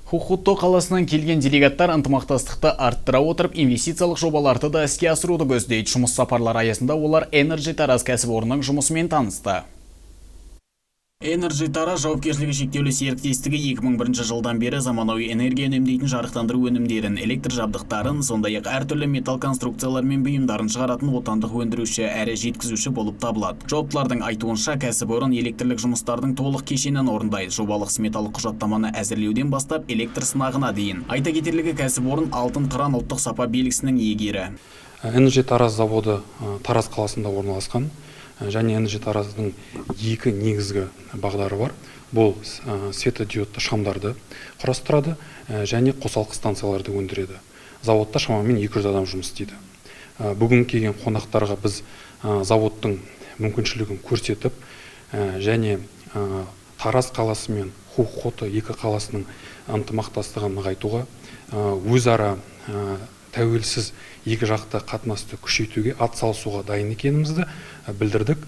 Хухутто қаласынан келген делегаттар ынтымақтастықты арттыра отырып, инвестициялық жобаларды да іске асыруды көздейді. Жұмыс сапарлары аясында олар Energy Taraz кәсіпорнының жұмысымен танысты. Energy Taraz жауапкершілігі шектеулі серіктестігі 2001 жылдан бері заманауи энергия үнемдейтін жарықтандыру өнімдерін, электр жабдықтарын, сондай-ақ әртүрлі металл конструкциялар мен бұйымдарын шығаратын отандық өндіруші әрі жеткізуші болып табылады. Жауаптылардың айтуынша, кәсіпорын электрлік жұмыстардың толық кешенін орындайды. Жобалық сметалық құжаттаманы әзірлеуден бастап электр сынағына дейін. Айта кетерлігі, кәсіпорын алтын қыран ұлттық сапа белгісінің иегері. Energy Taraz заводы Тараз қаласында орналасқан. Және Energy Тараздың екі негізгі бағдары бар. Бұл светодиодты шамдарды құрастырады және қосалқы станцияларды өндіреді. Заводта шамамен 200 адам жұмыс істейді. Бүгін келген қонақтарға біз заводтың мүмкіншілігін көрсетіп және Тараз қаласы мен Хухото екі қаласының ынтымақтастығын нығайтуға, өзара тәуелсіз екі жақты қатынасты күшейтуге атсалысуға дайын екенімізді білдірдік.